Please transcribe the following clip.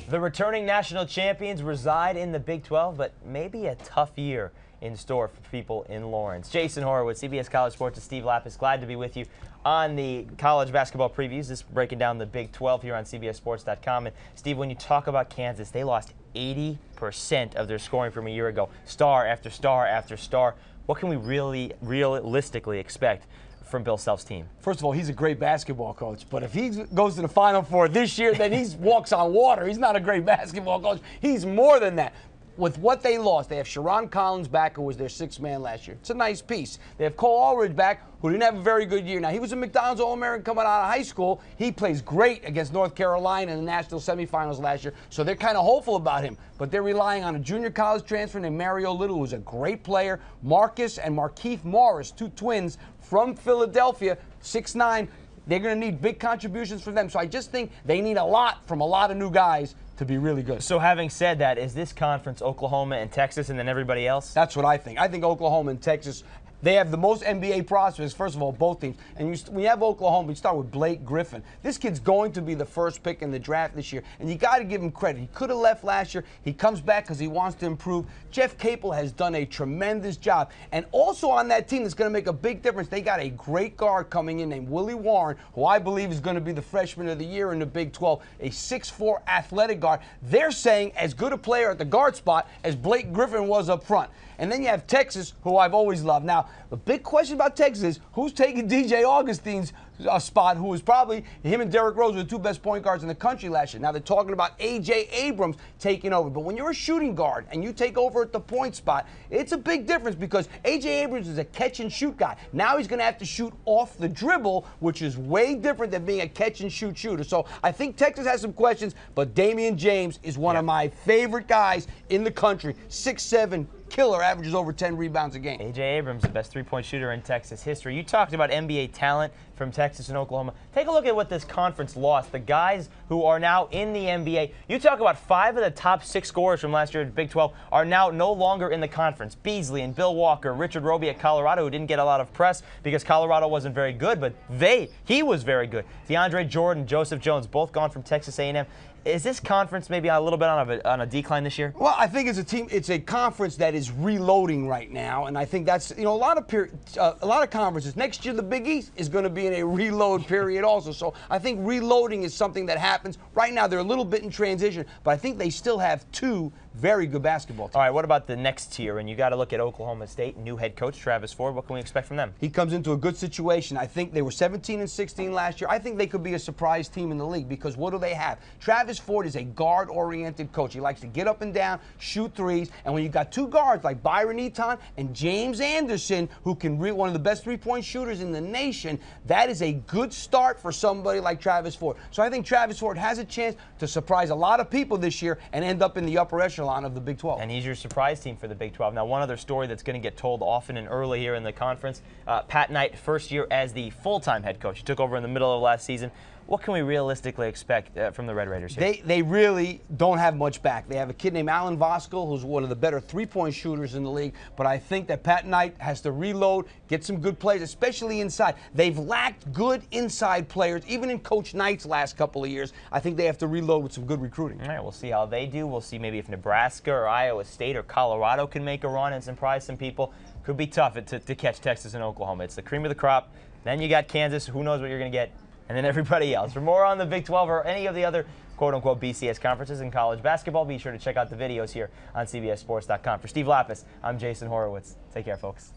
The returning national champions reside in the Big 12, but maybe a tough year in store for people in Lawrence. Jason Horowitz, CBS College Sports' Steve Lappas, glad to be with you on the college basketball previews. This is breaking down the Big 12 here on CBSSports.com. And Steve, when you talk about Kansas, they lost 80% of their scoring from a year ago. Star after star after star. What can we really realistically expect from Bill Self's team? First of all, he's a great basketball coach, but if he goes to the Final Four this year, then he walks on water. He's not a great basketball coach. He's more than that. With what they lost, they have Sharon Collins back, who was their sixth man last year. It's a nice piece. They have Cole Aldridge back, who didn't have a very good year. Now, he was a McDonald's All-American coming out of high school. He plays great against North Carolina in the national semifinals last year, so they're kind of hopeful about him. But they're relying on a junior college transfer named Mario Little, who's a great player. Marcus and Markieff Morris, two twins from Philadelphia, 6'9". They're going to need big contributions from them. So I just think they need a lot from a lot of new guys to be really good. So having said that, is this conference Oklahoma and Texas and then everybody else? That's what I think. I think Oklahoma and Texas, they have the most NBA prospects, first of all, both teams. And when you have Oklahoma, you start with Blake Griffin. This kid's going to be the first pick in the draft this year, and you got to give him credit. He could have left last year. He comes back because he wants to improve. Jeff Capel has done a tremendous job. And also on that team that's going to make a big difference, they got a great guard coming in named Willie Warren, who I believe is going to be the freshman of the year in the Big 12, a 6'4" athletic guard. They're saying as good a player at the guard spot as Blake Griffin was up front. And then you have Texas, who I've always loved. Now, the big question about Texas is who's taking DJ Augustine's spot, who was probably him and Derrick Rose were the two best point guards in the country last year. Now they're talking about A.J. Abrams taking over. But when you're a shooting guard and you take over at the point spot, it's a big difference because A.J. Abrams is a catch-and-shoot guy. Now he's going to have to shoot off the dribble, which is way different than being a catch-and-shoot shooter. So I think Texas has some questions, but Damion James is one of my favorite guys in the country. 6'7", killer, averages over 10 rebounds a game. A.J. Abrams, the best three-point shooter in Texas history. You talked about NBA talent from Texas and Oklahoma. Take a look at what this conference lost. The guys who are now in the NBA. You talk about 5 of the top 6 scorers from last year at Big 12 are now no longer in the conference. Beasley and Bill Walker, Richard Roby at Colorado, who didn't get a lot of press because Colorado wasn't very good, but he was very good. DeAndre Jordan, Joseph Jones, both gone from Texas A&M. Is this conference maybe a little bit on a decline this year? Well, I think it's a conference that is reloading right now, and I think that's a lot of conferences. Next year, the Big East is going to be in a reload period also. So I think reloading is something that happens right now. They're a little bit in transition, but I think they still have 2 very good basketball teams. All right, what about the next tier? And you got to look at Oklahoma State, new head coach Travis Ford. What can we expect from them? He comes into a good situation. I think they were 17-16 last year. I think they could be a surprise team in the league because what do they have? Travis Ford is a guard-oriented coach. He likes to get up and down, shoot threes, and when you got 2 guards like Byron Eaton and James Anderson, who can be one of the best three-point shooters in the nation, that is a good start for somebody like Travis Ford. So I think Travis Ford has a chance to surprise a lot of people this year and end up in the upper echelon of the Big 12. And he's your surprise team for the Big 12. Now, one other story that's going to get told often and early here in the conference, Pat Knight, first year as the full-time head coach. He took over in the middle of last season. What can we realistically expect from the Red Raiders here? They really don't have much back. They have a kid named Alan Voskuhl, who's one of the better three-point shooters in the league, but I think that Pat Knight has to reload, get some good players, especially inside. They've lacked good inside players, even in Coach Knight's last couple of years. I think they have to reload with some good recruiting. All right, we'll see how they do. We'll see maybe if Nebraska or Iowa State or Colorado can make a run and surprise some people. Could be tough to catch Texas and Oklahoma. It's the cream of the crop. Then you got Kansas. Who knows what you're going to get? And then everybody else. For more on the Big 12 or any of the other quote-unquote BCS conferences in college basketball, be sure to check out the videos here on CBSSports.com. For Steve Lappas, I'm Jason Horowitz. Take care, folks.